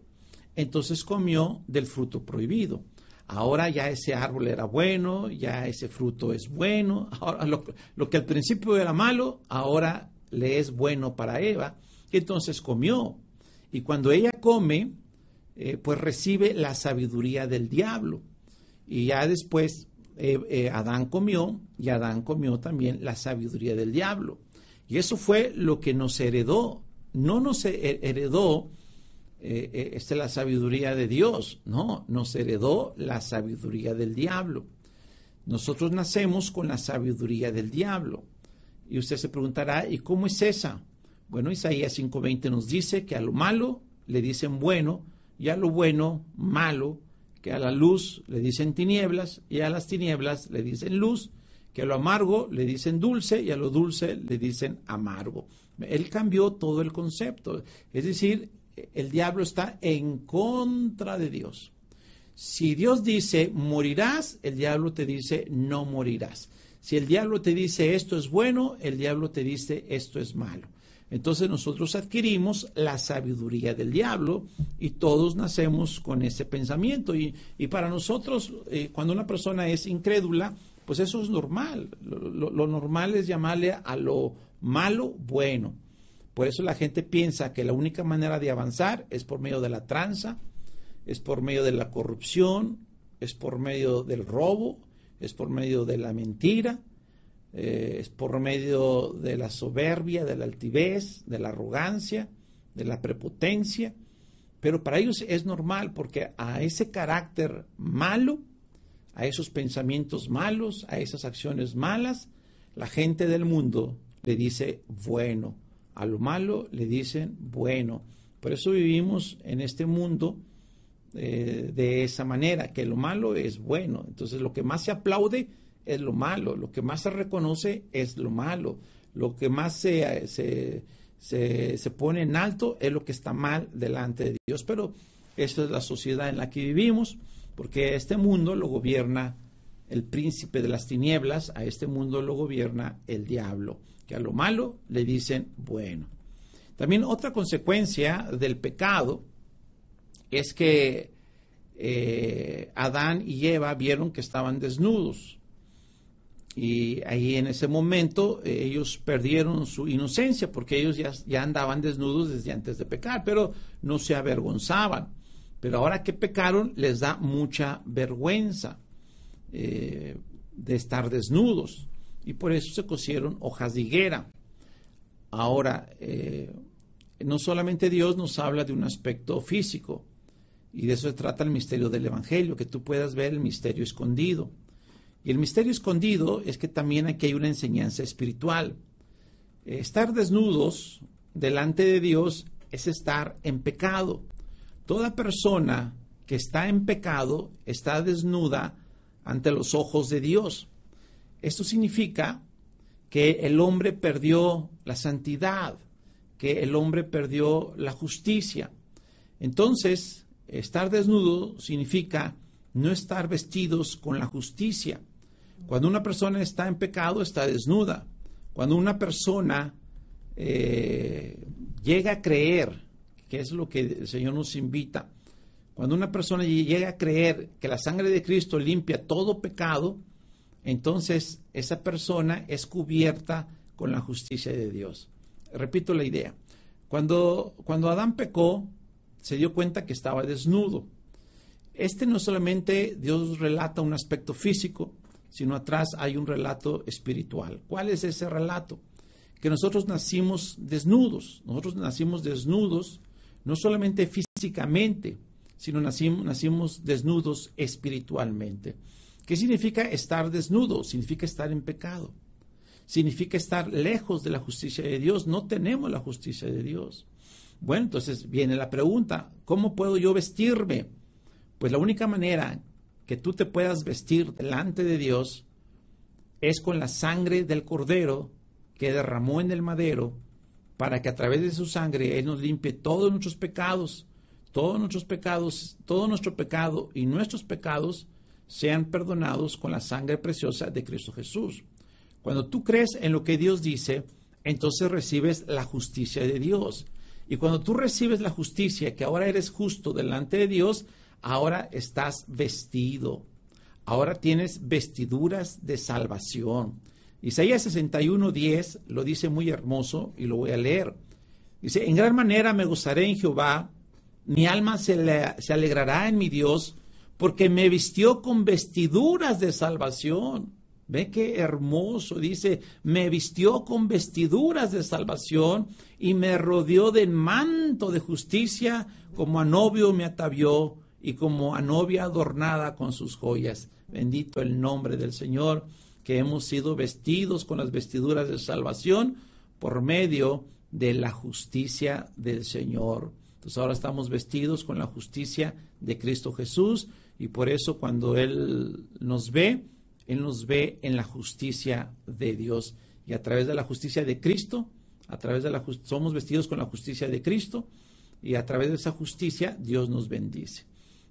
entonces comió del fruto prohibido. Ahora ya ese árbol era bueno, ya ese fruto es bueno. Ahora lo que al principio era malo, ahora le es bueno para Eva. Y entonces comió. Y cuando ella come, pues recibe la sabiduría del diablo. Y ya después Adán comió, y Adán comió también la sabiduría del diablo. Y eso fue lo que nos heredó. No nos heredó la sabiduría de Dios, no, nos heredó la sabiduría del diablo. Nosotros nacemos con la sabiduría del diablo. Y usted se preguntará, ¿y cómo es esa? Bueno, Isaías 5:20 nos dice que a lo malo le dicen bueno, y a lo bueno malo, que a la luz le dicen tinieblas, y a las tinieblas le dicen luz, que a lo amargo le dicen dulce y a lo dulce le dicen amargo. Él cambió todo el concepto. Es decir, el diablo está en contra de Dios. Si Dios dice morirás, el diablo te dice no morirás. Si el diablo te dice esto es bueno, el diablo te dice esto es malo. Entonces nosotros adquirimos la sabiduría del diablo y todos nacemos con ese pensamiento. Y para nosotros, cuando una persona es incrédula, pues eso es normal. Lo normal es llamarle a lo malo bueno. Por eso la gente piensa que la única manera de avanzar es por medio de la tranza, es por medio de la corrupción, es por medio del robo, es por medio de la mentira, es por medio de la soberbia, de la altivez, de la arrogancia, de la prepotencia. Pero para ellos es normal porque a ese carácter malo, a esos pensamientos malos, a esas acciones malas, la gente del mundo le dice bueno. A lo malo le dicen bueno. Por eso vivimos en este mundo de esa manera, que lo malo es bueno. Entonces lo que más se aplaude es lo malo, lo que más se reconoce es lo malo, lo que más se pone en alto es lo que está mal delante de Dios. Pero esta es la sociedad en la que vivimos, porque este mundo lo gobierna el príncipe de las tinieblas, a este mundo lo gobierna el diablo, que a lo malo le dicen bueno. También otra consecuencia del pecado es que Adán y Eva vieron que estaban desnudos. Y ahí en ese momento ellos perdieron su inocencia porque ellos ya andaban desnudos desde antes de pecar, pero no se avergonzaban. Pero ahora que pecaron, les da mucha vergüenza de estar desnudos. Y por eso se cosieron hojas de higuera. Ahora, no solamente Dios nos habla de un aspecto físico, y de eso se trata el misterio del Evangelio, que tú puedas ver el misterio escondido. Y el misterio escondido es que también aquí hay una enseñanza espiritual. Estar desnudos delante de Dios es estar en pecado. Toda persona que está en pecado está desnuda ante los ojos de Dios. Esto significa que el hombre perdió la santidad, que el hombre perdió la justicia. Entonces, estar desnudo significa no estar vestidos con la justicia. Cuando una persona está en pecado, está desnuda. Cuando una persona llega a creer, que es lo que el Señor nos invita, cuando una persona llega a creer que la sangre de Cristo limpia todo pecado, entonces esa persona es cubierta con la justicia de Dios. Repito la idea. Cuando Adán pecó, se dio cuenta que estaba desnudo. No solamente Dios relata un aspecto físico, sino atrás hay un relato espiritual. ¿Cuál es ese relato? Que nosotros nacimos desnudos. Nosotros nacimos desnudos, no solamente físicamente, sino nacimos desnudos espiritualmente. ¿Qué significa estar desnudo? Significa estar en pecado. Significa estar lejos de la justicia de Dios. No tenemos la justicia de Dios. Bueno, entonces viene la pregunta, ¿cómo puedo yo vestirme? Pues la única manera que tú te puedas vestir delante de Dios es con la sangre del Cordero que derramó en el madero, para que a través de su sangre Él nos limpie todos nuestros pecados, todo nuestro pecado y nuestros pecados sean perdonados con la sangre preciosa de Cristo Jesús. Cuando tú crees en lo que Dios dice, entonces recibes la justicia de Dios. Y cuando tú recibes la justicia, que ahora eres justo delante de Dios, ahora estás vestido. Ahora tienes vestiduras de salvación. Isaías 61:10 lo dice muy hermoso y lo voy a leer. Dice, en gran manera me gozaré en Jehová, mi alma se alegrará en mi Dios, porque me vistió con vestiduras de salvación. Ve qué hermoso, dice, me vistió con vestiduras de salvación y me rodeó de manto de justicia, como a novio me atavió y como a novia adornada con sus joyas. Bendito el nombre del Señor, que hemos sido vestidos con las vestiduras de salvación por medio de la justicia del Señor. Entonces ahora estamos vestidos con la justicia de Cristo Jesús, y por eso cuando Él nos ve en la justicia de Dios. Y a través de la justicia de Cristo, somos vestidos con la justicia de Cristo, y a través de esa justicia Dios nos bendice.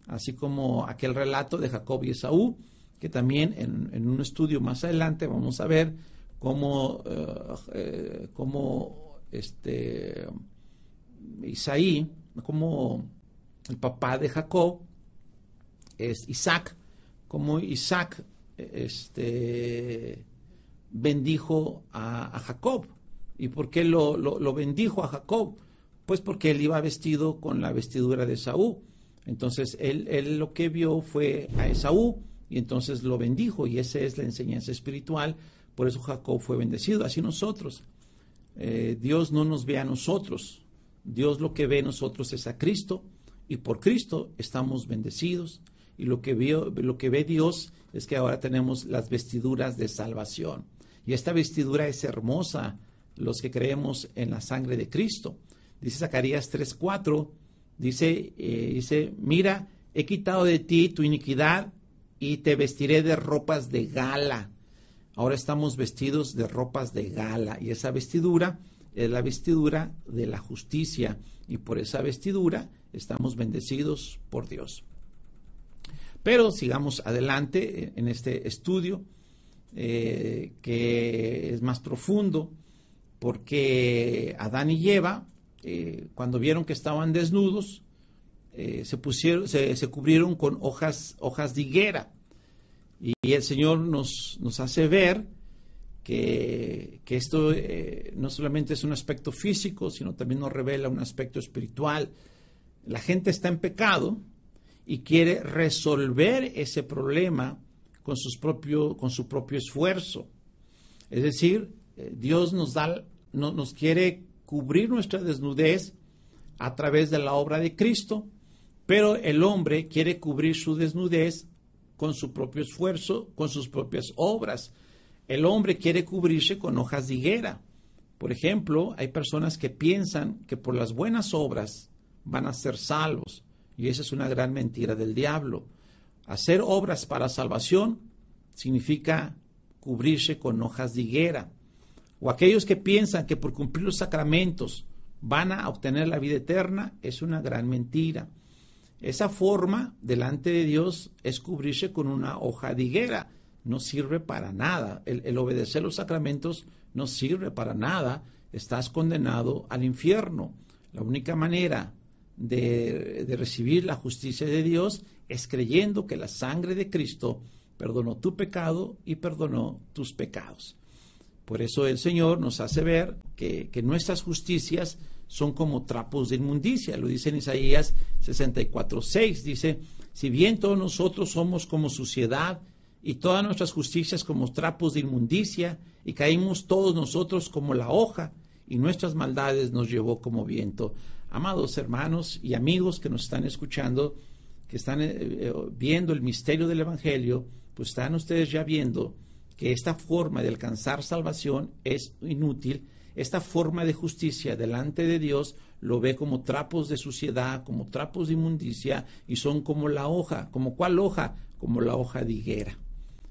Así como aquel relato de Jacob y Esaú, que también en un estudio más adelante vamos a ver cómo Isaí, como el papá de Jacob es Isaac, como Isaac bendijo a Jacob. ¿Y por qué lo bendijo a Jacob? Pues porque él iba vestido con la vestidura de Esaú. Entonces él lo que vio fue a Esaú y entonces lo bendijo, y esa es la enseñanza espiritual. Por eso Jacob fue bendecido. Así nosotros, Dios no nos ve a nosotros, Dios lo que ve en nosotros es a Cristo, y por Cristo estamos bendecidos. Y lo que ve Dios es que ahora tenemos las vestiduras de salvación. Y esta vestidura es hermosa, los que creemos en la sangre de Cristo. Dice Zacarías 3:4, dice, mira, he quitado de ti tu iniquidad y te vestiré de ropas de gala. Ahora estamos vestidos de ropas de gala, y esa vestidura es la vestidura de la justicia, y por esa vestidura estamos bendecidos por Dios. Pero sigamos adelante en este estudio que es más profundo, porque Adán y Eva, cuando vieron que estaban desnudos, se cubrieron con hojas de higuera. Y el Señor nos hace ver que esto no solamente es un aspecto físico, sino también nos revela un aspecto espiritual. La gente está en pecado, y quiere resolver ese problema con su propio esfuerzo. Es decir, Dios nos quiere cubrir nuestra desnudez a través de la obra de Cristo, pero el hombre quiere cubrir su desnudez con su propio esfuerzo, con sus propias obras. El hombre quiere cubrirse con hojas de higuera. Por ejemplo, hay personas que piensan que por las buenas obras van a ser salvos, y esa es una gran mentira del diablo. Hacer obras para salvación significa cubrirse con hojas de higuera. O aquellos que piensan que por cumplir los sacramentos van a obtener la vida eterna, es una gran mentira. Esa forma delante de Dios es cubrirse con una hoja de higuera. No sirve para nada. El obedecer los sacramentos no sirve para nada. Estás condenado al infierno. La única manera de recibir la justicia de Dios es creyendo que la sangre de Cristo perdonó tu pecado y perdonó tus pecados. Por eso el Señor nos hace ver que nuestras justicias son como trapos de inmundicia. Lo dice en Isaías 64:6. Dice, si bien todos nosotros somos como suciedad y todas nuestras justicias como trapos de inmundicia, y caímos todos nosotros como la hoja, y nuestras maldades nos llevó como viento. Amados hermanos y amigos que nos están escuchando, que están viendo el misterio del Evangelio, pues están ustedes ya viendo que esta forma de alcanzar salvación es inútil. Esta forma de justicia delante de Dios lo ve como trapos de suciedad, como trapos de inmundicia, y son como la hoja. ¿Como cuál hoja? Como la hoja de higuera.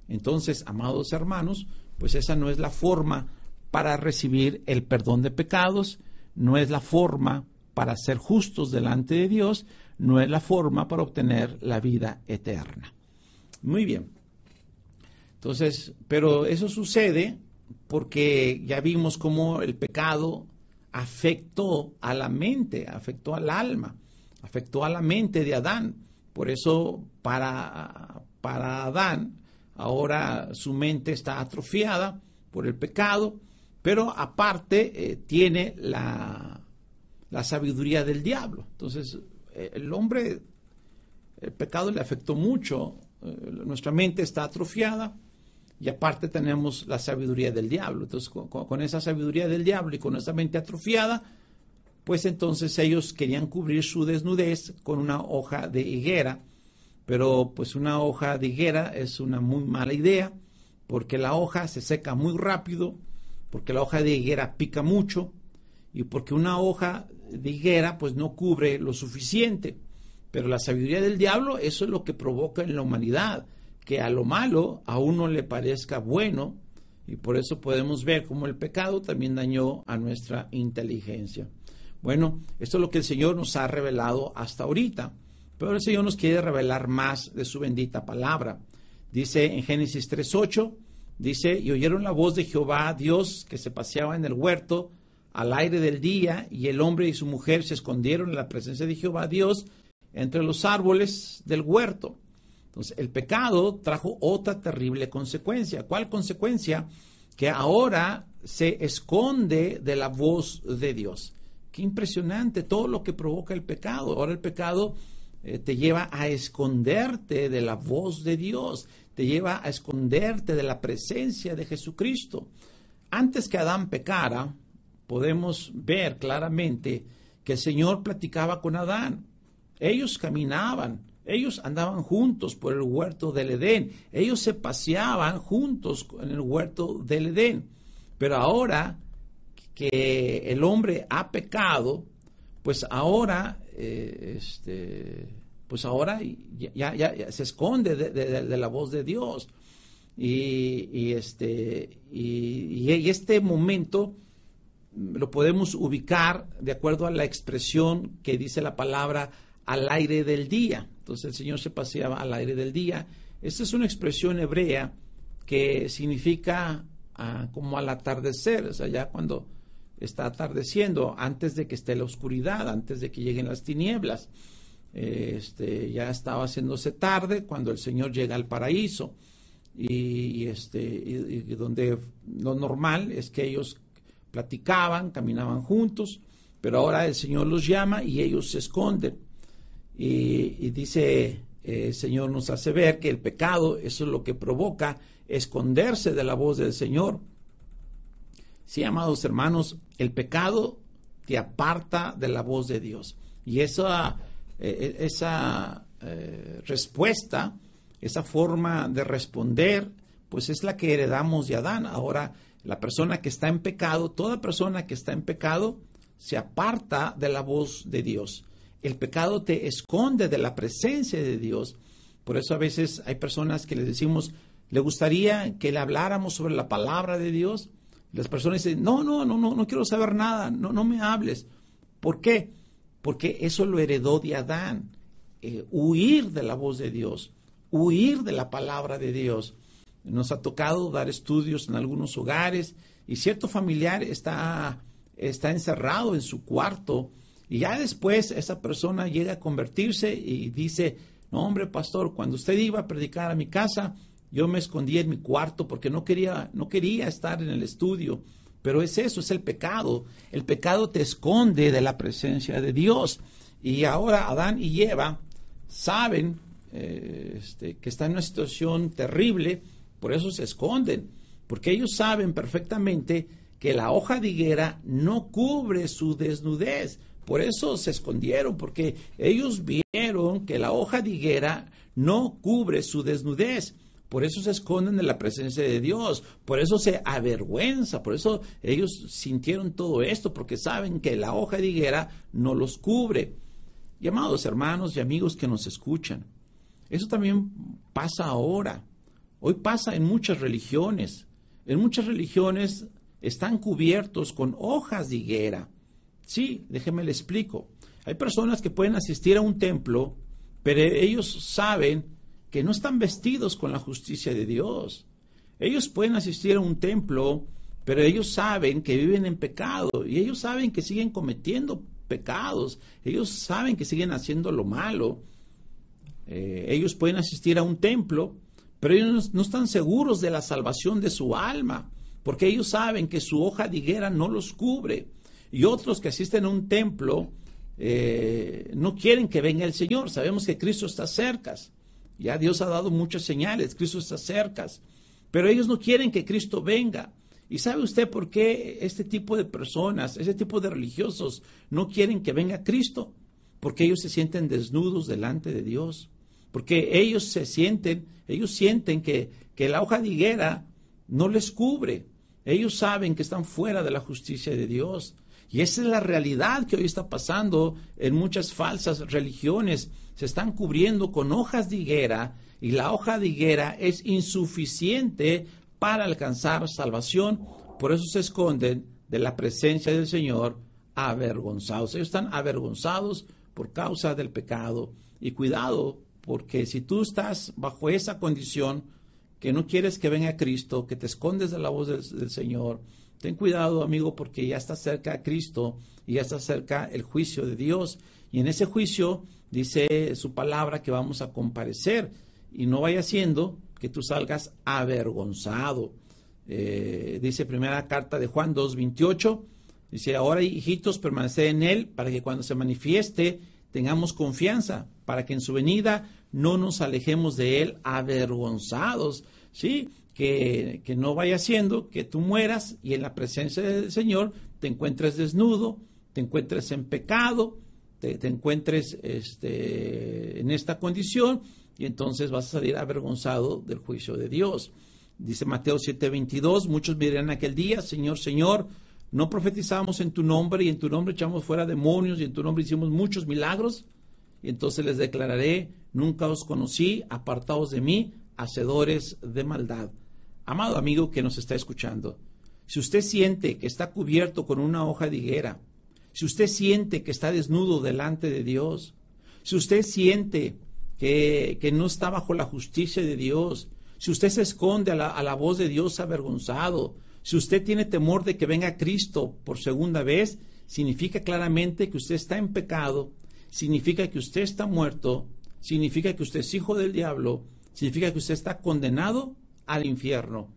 Entonces, amados hermanos, pues esa no es la forma para recibir el perdón de pecados, no es la forma para ser justos delante de Dios, no es la forma para obtener la vida eterna. Muy bien. Entonces, pero eso sucede porque ya vimos cómo el pecado afectó a la mente, afectó al alma, afectó a la mente de Adán. Por eso para Adán ahora su mente está atrofiada por el pecado, pero aparte tiene la sabiduría del diablo. Entonces el pecado le afectó mucho, nuestra mente está atrofiada, y aparte tenemos la sabiduría del diablo. Entonces, con esa sabiduría del diablo y con esa mente atrofiada, pues entonces ellos querían cubrir su desnudez con una hoja de higuera. Pero pues una hoja de higuera es una muy mala idea, porque la hoja se seca muy rápido, porque la hoja de higuera pica mucho, y porque una hoja de higuera pues no cubre lo suficiente. Pero la sabiduría del diablo, eso es lo que provoca en la humanidad, que a lo malo a uno le parezca bueno, y por eso podemos ver cómo el pecado también dañó a nuestra inteligencia. Bueno, esto es lo que el Señor nos ha revelado hasta ahorita, pero el Señor nos quiere revelar más de su bendita palabra. Dice en Génesis 3:8, dice, y oyeron la voz de Jehová Dios que se paseaba en el huerto al aire del día, y el hombre y su mujer se escondieron en la presencia de Jehová Dios entre los árboles del huerto. Entonces, el pecado trajo otra terrible consecuencia. ¿Cuál consecuencia? Que ahora se esconde de la voz de Dios. Qué impresionante todo lo que provoca el pecado. Ahora el pecado te lleva a esconderte de la voz de Dios, te lleva a esconderte de la presencia de Jesucristo. Antes que Adán pecara, podemos ver claramente que el Señor platicaba con Adán. Ellos caminaban, ellos andaban juntos por el huerto del Edén, ellos se paseaban juntos en el huerto del Edén. Pero ahora que el hombre ha pecado, pues ahora, ya se esconde de la voz de Dios. Y este momento lo podemos ubicar de acuerdo a la expresión que dice la palabra al aire del día. Entonces el Señor se paseaba al aire del día. Esta es una expresión hebrea que significa como al atardecer, o sea, ya cuando está atardeciendo, antes de que esté la oscuridad, antes de que lleguen las tinieblas. Ya estaba haciéndose tarde cuando el Señor llega al paraíso. Y donde lo normal es que ellos platicaban, caminaban juntos, pero ahora el Señor los llama y ellos se esconden. Y dice el Señor nos hace ver que el pecado, eso es lo que provoca esconderse de la voz del Señor. Sí, amados hermanos, el pecado te aparta de la voz de Dios. Y esa respuesta, esa forma de responder, pues es la que heredamos de Adán. Ahora, la persona que está en pecado, toda persona que está en pecado, se aparta de la voz de Dios. El pecado te esconde de la presencia de Dios. Por eso a veces hay personas que les decimos, ¿le gustaría que le habláramos sobre la palabra de Dios? Las personas dicen, no quiero saber nada, no me hables. ¿Por qué? Porque eso lo heredó de Adán. Huir de la voz de Dios, huir de la palabra de Dios. Nos ha tocado dar estudios en algunos hogares y cierto familiar está encerrado en su cuarto y ya después esa persona llega a convertirse y dice, no hombre pastor, cuando usted iba a predicar a mi casa, yo me escondí en mi cuarto porque no quería estar en el estudio. Pero es eso, es el pecado. El pecado te esconde de la presencia de Dios. Y ahora Adán y Eva saben que están en una situación terrible, por eso se esconden, porque ellos saben perfectamente que la hoja de higuera no cubre su desnudez. Por eso se escondieron, porque ellos vieron que la hoja de higuera no cubre su desnudez. Por eso se esconden de la presencia de Dios, por eso se avergüenza, por eso ellos sintieron todo esto, porque saben que la hoja de higuera no los cubre. Y amados hermanos y amigos que nos escuchan, eso también pasa ahora. Hoy pasa en muchas religiones. En muchas religiones están cubiertos con hojas de higuera. Sí, déjeme le explico. Hay personas que pueden asistir a un templo, pero ellos saben que no están vestidos con la justicia de Dios. Ellos pueden asistir a un templo, pero ellos saben que viven en pecado y ellos saben que siguen cometiendo pecados. Ellos saben que siguen haciendo lo malo. Ellos pueden asistir a un templo, pero ellos no están seguros de la salvación de su alma, porque ellos saben que su hoja de higuera no los cubre. Y otros que asisten a un templo no quieren que venga el Señor. Sabemos que Cristo está cerca. Ya Dios ha dado muchas señales, Cristo está cerca. Pero ellos no quieren que Cristo venga. ¿Y sabe usted por qué este tipo de personas, este tipo de religiosos no quieren que venga Cristo? Porque ellos se sienten desnudos delante de Dios. Porque ellos sienten que la hoja de higuera no les cubre. Ellos saben que están fuera de la justicia de Dios. Y esa es la realidad que hoy está pasando en muchas falsas religiones. Se están cubriendo con hojas de higuera y la hoja de higuera es insuficiente para alcanzar salvación. Por eso se esconden de la presencia del Señor avergonzados. Ellos están avergonzados por causa del pecado. Y cuidado, porque si tú estás bajo esa condición, que no quieres que venga Cristo, que te escondes de la voz del Señor, ten cuidado, amigo, porque ya está cerca Cristo y ya está cerca el juicio de Dios. Y en ese juicio dice su palabra que vamos a comparecer y no vaya siendo que tú salgas avergonzado. Dice primera carta de Juan 2:28, dice, ahora hijitos, permaneced en Él para que cuando se manifieste tengamos confianza, para que en su venida no nos alejemos de Él avergonzados. ¿Sí? Que no vaya siendo que tú mueras y en la presencia del Señor te encuentres desnudo, te encuentres en pecado, te encuentres en esta condición y entonces vas a salir avergonzado del juicio de Dios. Dice Mateo 7:22, muchos me dirán aquel día, Señor, Señor, ¿no profetizamos en tu nombre y en tu nombre echamos fuera demonios y en tu nombre hicimos muchos milagros? Y entonces les declararé, nunca os conocí, apartaos de mí, hacedores de maldad. Amado amigo que nos está escuchando, si usted siente que está cubierto con una hoja de higuera, si usted siente que está desnudo delante de Dios, si usted siente que no está bajo la justicia de Dios, si usted se esconde a la voz de Dios avergonzado, si usted tiene temor de que venga Cristo por segunda vez, significa claramente que usted está en pecado, significa que usted está muerto, significa que usted es hijo del diablo, significa que usted está condenado al infierno.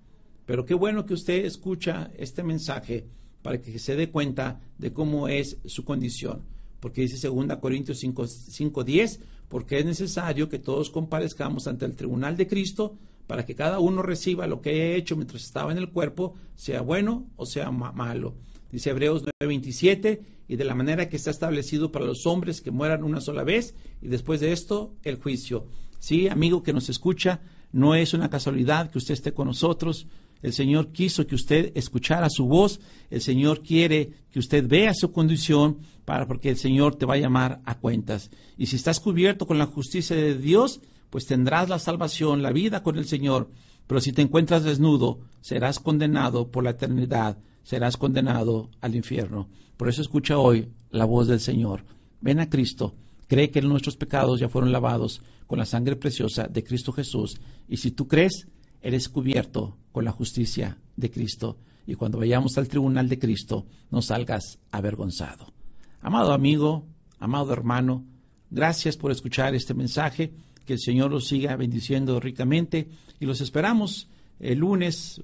Pero qué bueno que usted escucha este mensaje para que se dé cuenta de cómo es su condición. Porque dice 2 Corintios 5:10, porque es necesario que todos comparezcamos ante el tribunal de Cristo para que cada uno reciba lo que haya hecho mientras estaba en el cuerpo, sea bueno o sea malo. Dice Hebreos 9:27, y de la manera que está establecido para los hombres que mueran una sola vez, y después de esto, el juicio. Sí, amigo que nos escucha, no es una casualidad que usted esté con nosotros. El Señor quiso que usted escuchara su voz. El Señor quiere que usted vea su condición porque el Señor te va a llamar a cuentas. Y si estás cubierto con la justicia de Dios, pues tendrás la salvación, la vida con el Señor. Pero si te encuentras desnudo, serás condenado por la eternidad, serás condenado al infierno. Por eso escucha hoy la voz del Señor. Ven a Cristo, cree que nuestros pecados ya fueron lavados con la sangre preciosa de Cristo Jesús. Y si tú crees, eres cubierto con la justicia de Cristo. Y cuando vayamos al tribunal de Cristo, no salgas avergonzado. Amado amigo, amado hermano, gracias por escuchar este mensaje. Que el Señor los siga bendiciendo ricamente. Y los esperamos el lunes